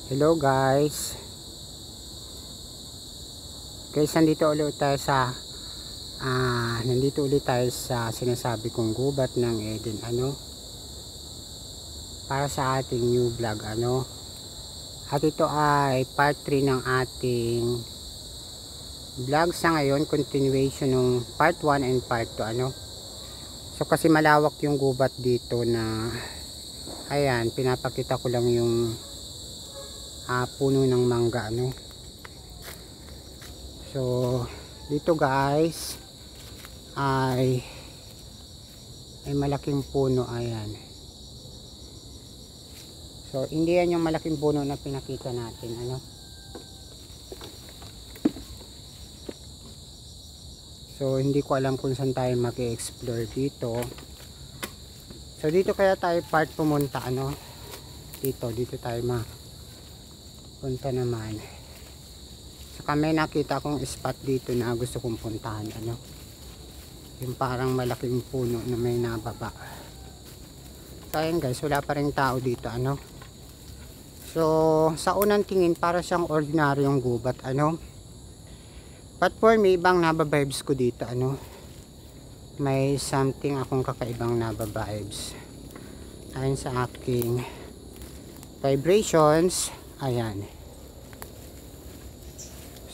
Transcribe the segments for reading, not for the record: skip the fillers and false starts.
Hello guys. Nandito ulit tayo sa sinasabi kong gubat ng Eden para sa ating new vlog at ito ay part 3 ng ating vlog sa ngayon, continuation ng part 1 and part 2 So kasi malawak yung gubat dito na ayan, pinapakita ko lang yung puno ng mangga So dito guys ay malaking puno, ayan. So hindi yan yung malaking puno na pinakita natin So hindi ko alam kung saan tayo mag-explore dito. So dito kaya tayo part pumunta dito tayo punta naman. Saka may nakita akong spot dito na gusto kong puntahan yung parang malaking puno na may nababa. So ayan guys, wala pa rin tao dito So sa unang tingin para siyang ordinaryong gubat but for me, ibang nababibes ko dito may something akong kakaibang nababibes ayon sa aking vibrations. Ayan.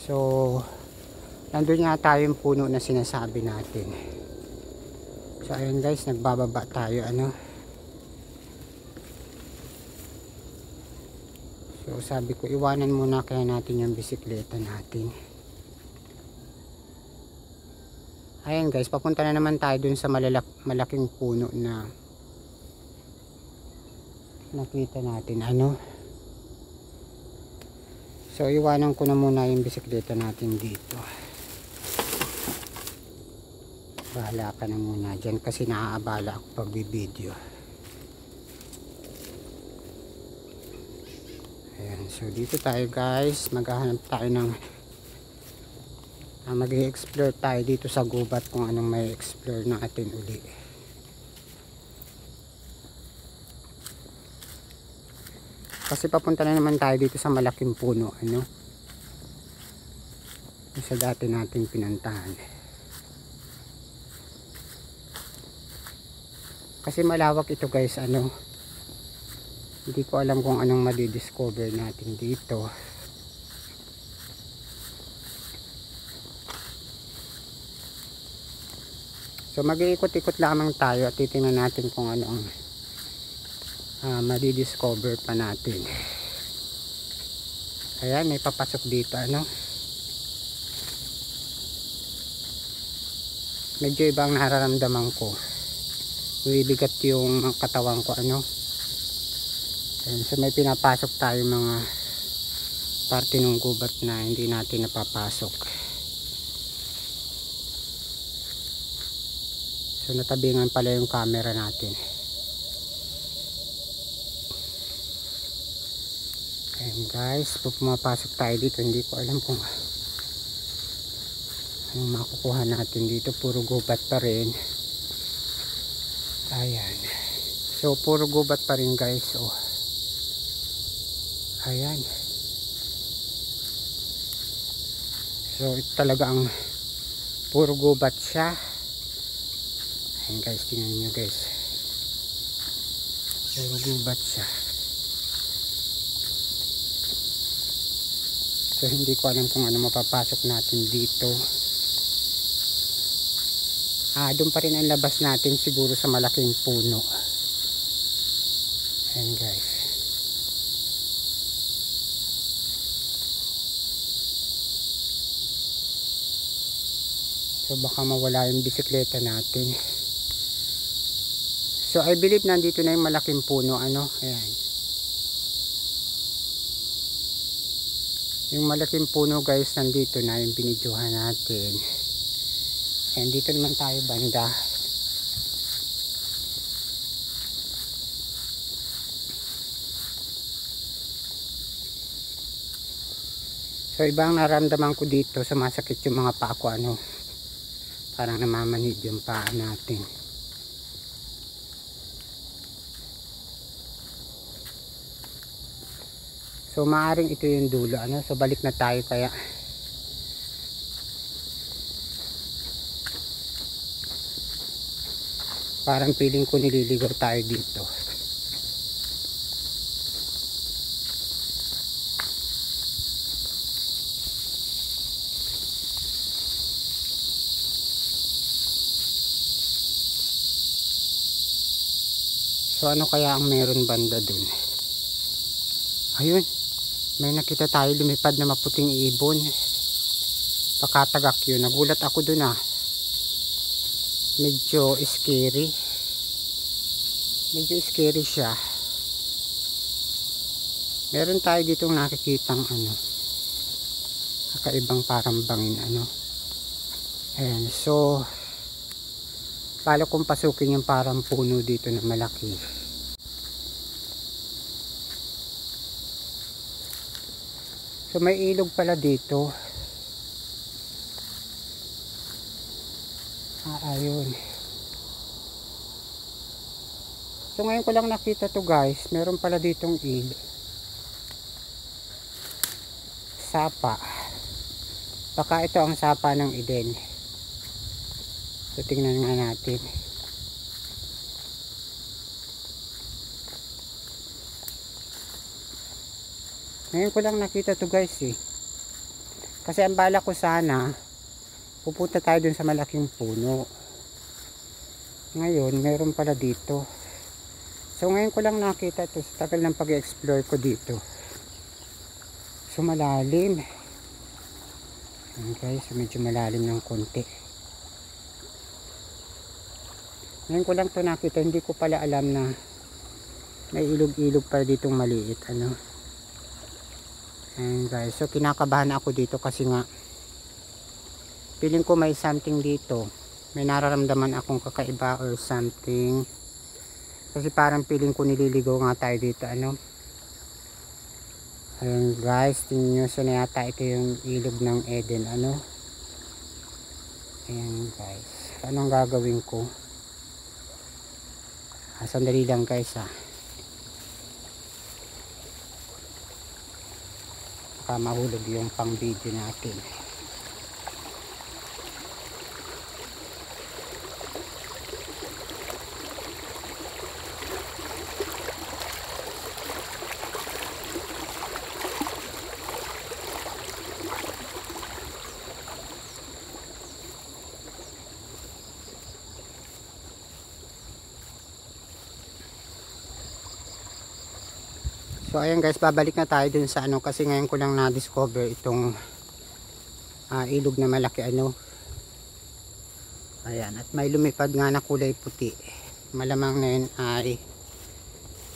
So nandun nga tayo yung puno na sinasabi natin. So ayun guys, nagbababa tayo So sabi ko iwanan muna kaya natin yung bisikleta natin. Ayan guys, papunta na naman tayo dun sa malaking puno na nakita natin So iwanan ko na muna yung bisikleta natin dito. Bahala ka na muna dyan kasi naaabala ako pag bibideo. Ayan, so dito tayo guys, maghahanap tayo ng mag-explore tayo dito sa gubat kung anong may explore natin uli. Kasi papunta na naman tayo dito sa malaking puno sa dati nating pinuntahan. Kasi malawak ito guys hindi ko alam kung anong madidiscover natin dito. So mag-iikot-ikot lamang tayo at titingnan natin kung ano ang madidiscover pa natin. Ayan, may papasok dito medyo ibang nararamdaman ko. Bibigat yung katawan ko Ayan, so may pinapasok tayo mga parte ng gubat na hindi natin napapasok. So natabingan pala yung camera natin. Ayan guys, pumapasok tayo dito. Hindi ko alam kung anong makukuha natin dito. Puro gubat pa rin. Ayan. So puro gubat pa rin guys. Ayan. So ito talaga ang puro gubat siya. Ayan guys, tingnan nyo guys. Puro gubat siya. So hindi ko alam kung ano mapapasok natin dito. Doon pa rin ang labas natin siguro sa malaking puno. Ayan guys. So baka mawala yung bisikleta natin. So I believe nandito na yung malaking puno ayan. Yung malaking puno guys, nandito na yung binidyohan natin. And dito naman tayo banda. So ibang naramdaman ko dito, sumasakit yung mga paa ko parang namamanhid yung paa natin. So maaring ito yung dulo, ano? So balik na tayo kaya. Parang feeling ko nililigaw tayo dito. So ano kaya ang meron banda dun? Ayun, may nakita tayo lumipad na maputing ibon. Pakatagak yun. Nagulat ako dun ah. Medyo scary. Medyo scary siya. Meron tayo ditong nakikitang ano, kakaibang parang bangin ano. Ayan, so bala kong pasukin yung parang puno dito na malaki. So may ilog pala dito. Ayun. So ngayon ko lang nakita to guys. Meron pala ditong sapa. Baka ito ang sapa ng Eden. So tingnan nga natin. Ngayon ko lang nakita to guys eh. Kasi ang bala ko sana pupunta tayo dun sa malaking puno. Ngayon meron pala dito. So ngayon ko lang nakita to sa tagal ng pag-explore ko dito. So malalim. Ayan guys, medyo malalim ng konti. Ngayon ko lang to nakita, hindi ko pala alam na may ilog-ilog pa ditong maliit ano. Ayan guys, so kinakabahan ako dito kasi nga feeling ko may something dito, may nararamdaman akong kakaiba or something, kasi parang feeling ko nililigaw nga tayo dito ano. Ayan guys, tingnan nyo, so na yata ito yung ilog ng Eden ano. Ayan guys, anong gagawin ko? Sandali lang guys ah. Baka mahulog yung pang video natin. So ayan guys, babalik na tayo dun sa ano, kasi ngayon ko lang na-discover itong ilog na malaki ano. Ayan, at may lumipad nga na kulay puti. Malamang na yun ay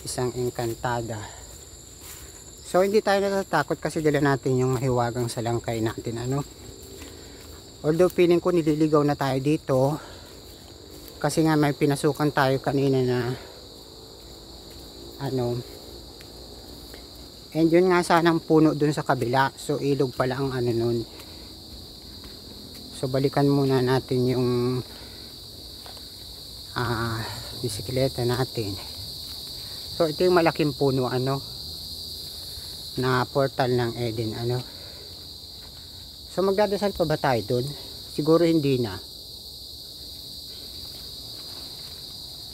isang engkantada. So hindi tayo natatakot kasi dala natin yung mahiwagang salangkay natin ano. Although feeling ko nililigaw na tayo dito, kasi nga may pinasukan tayo kanina na ano. And yun nga sanang puno dun sa kabila. So ilog pala ang ano nun. So balikan muna natin yung bisikleta natin. So ito yung malaking puno ano, na portal ng Eden ano. So magdadasal pa ba tayo dun? Siguro hindi na.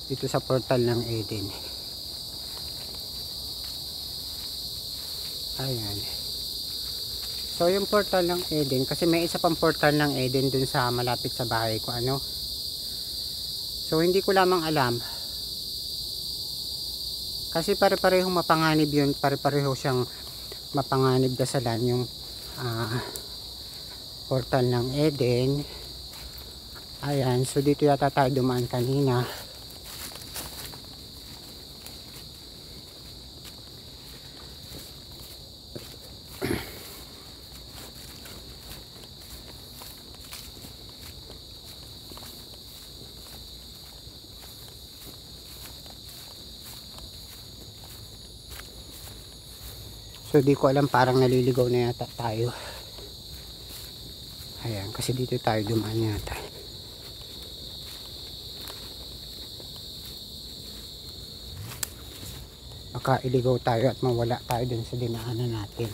Dito sa portal ng Eden. Ayan. So yung portal ng Eden, kasi may isa pang portal ng Eden dun sa malapit sa bahay ko ano. So hindi ko lamang alam, kasi pare-parehong mapanganib yun, pare-pareho siyang mapanganib dasalan yung portal ng Eden. Ayan, so dito yata tayo dumaan kanina. So di ko alam, parang naliligaw na yata tayo. Ayan, kasi dito tayo dumaan yata. makailigaw tayo at mawala tayo dun sa dinaanan natin.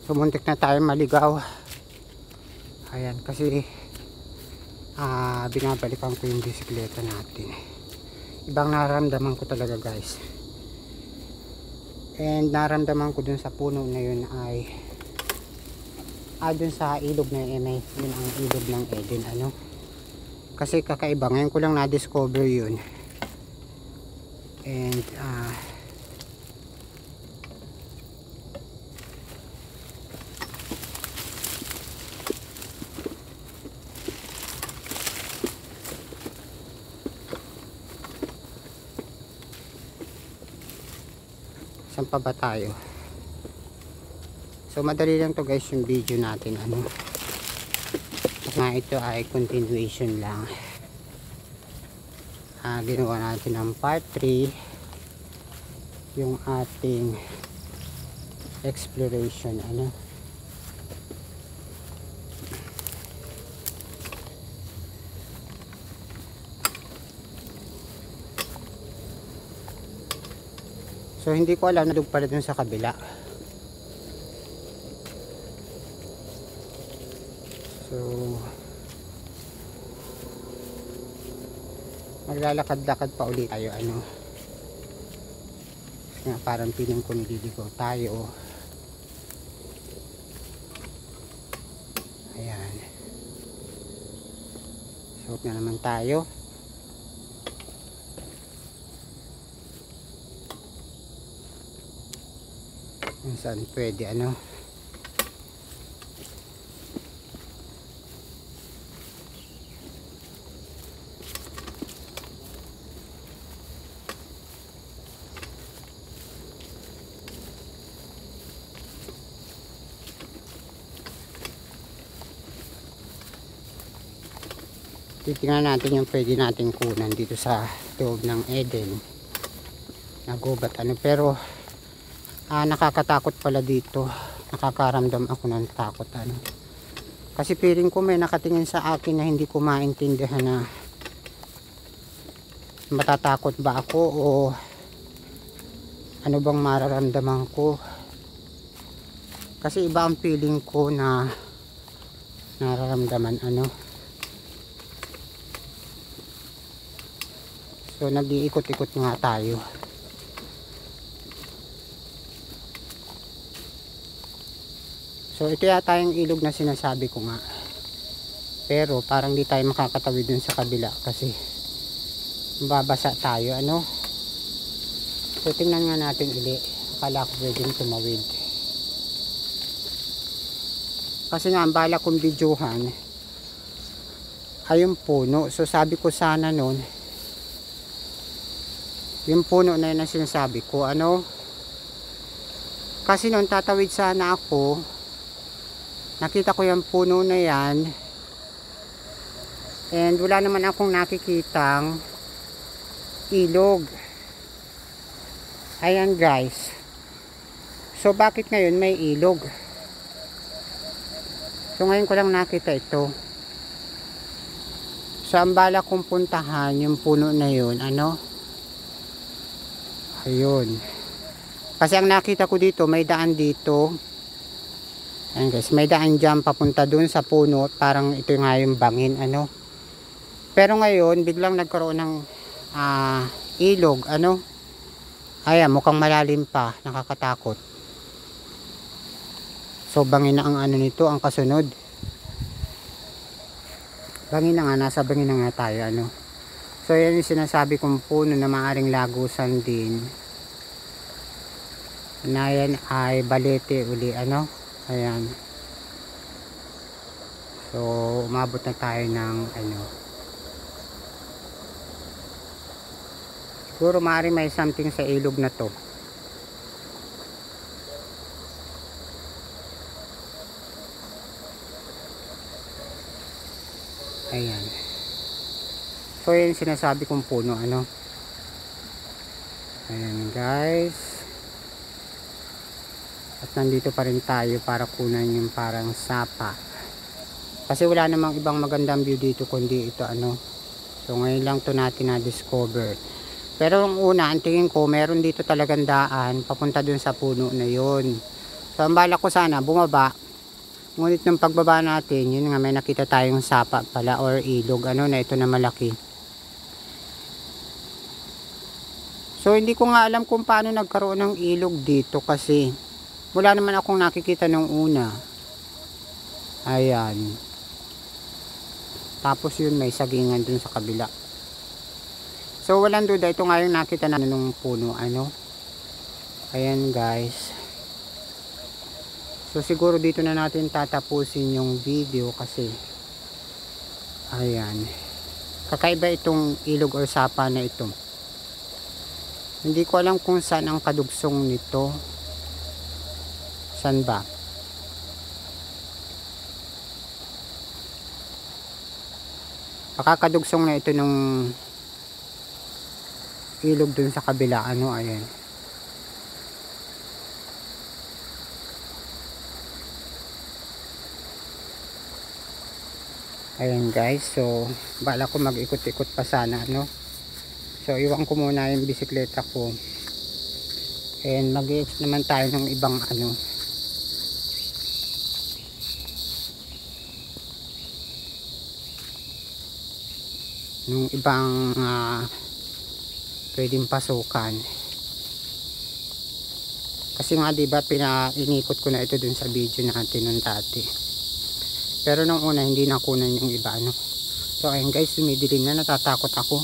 So muntik na tayo maligaw. Ayan, kasi binabalikan ko yung bisikleta natin. Ibang naramdaman ko talaga guys. And naramdaman ko dun sa puno na yun ay dun sa ilog na yun, yun ang ilog ng Eden, ano. Kasi kakaiba, ngayon ko lang na-discover yun. And saan pa ba tayo? So madali lang to guys yung video natin, ano. Ito ay continuation lang. Ginawa natin ng part 3 yung ating exploration, ano. So hindi ko alam na doon pala dun sa kabila. So maglalakad-lakad pa ulit tayo, ano. Kasi nga parang piling ko nililigaw tayo. Ayan. So na naman tayo. Kung saan pwede, ano. Titingnan natin yung pwede nating kunan dito sa loob ng Eden na gubat, ano. Pero nakakatakot pala dito. Nakakaramdam ako ng takot, ano. Kasi feeling ko may nakatingin sa akin na hindi ko maintindihan na matatakot ba ako o ano bang mararamdaman ko. Kasi iba ang feeling ko na nararamdaman, ano. So nag-iikot-ikot nga tayo. So ito yata yung ilog na sinasabi ko nga. Pero parang di tayo makakatawid dun sa kabila kasi babasa tayo, ano. So tingnan nga natin uli. Akala ko pwedeng tumawid. Kasi nga ang bala kong videohan ay yung puno. So sabi ko sana nun yung puno na yun ang sinasabi ko, ano. Kasi nun tatawid sana ako, nakita ko yung puno na yan and wala naman akong nakikitang ilog. Ayan guys. So bakit ngayon may ilog? So ngayon ko lang nakita ito. So ang bala kong puntahan yung puno na yun, ano. Ayun. Kasi ang nakita ko dito, may daan dito. Ayan guys, may daan dyan papunta dun sa puno. Parang ito nga yung bangin, ano. Pero ngayon, biglang nagkaroon ng ilog, ano. Ayan, mukhang malalim pa. Nakakatakot. So, bangin na ang ano nito, ang kasunod. Bangin na nga, nasa bangin na nga tayo, ano. So yan yung sinasabi kong puno na maaring lagusan din na yan ay balete uli ano. Ayan. So umabot na tayo ng ano, siguro maaari may something sa ilog na to. Ayan. So yun sinasabi kong puno ano. Ayan guys. At nandito pa rin tayo para kunan yung parang sapa. Kasi wala namang ibang magandang view dito kundi ito ano. So ngayon lang to natin na discover. Pero ang una, ang tingin ko meron dito talagang daan papunta dun sa puno na yun. So ang balak ko sana bumaba. Ngunit ng pagbaba natin, yun nga may nakita tayong sapa pala or ilog ano na ito na malaki. So hindi ko nga alam kung paano nagkaroon ng ilog dito kasi wala naman akong nakikita nung una. Ayan. Tapos yun may sagingan dun sa kabila. So walang duda, ito nga yung nakita na nung puno ano. Ayan guys. So siguro dito na natin tatapusin yung video kasi ayan. Kakaiba itong ilog or sapa na ito. Hindi ko alam kung saan ang kadugsong nito. Saan ba? Nakakadugsong na ito nung ilog dun sa kabila ano. Ayan. Ayan guys, so bala ko mag-ikot-ikot pa sana no. So iwan ko muna yung bisikleta ko. And mag-i-exit naman tayo ng ibang ano. Nung ibang pwedeng pasukan. Kasi nga diba inikot ko na ito dun sa video natin nung dati. Pero nung una hindi nakunan yung iba ano. So ayun guys, dumidilim na, natatakot ako.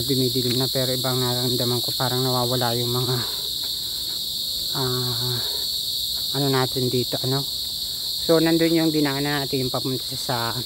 Dumidilim na pero ibang nararamdaman ko parang nawawala yung mga ano natin dito ano. So nandun yung dinaanan natin yung papunta sa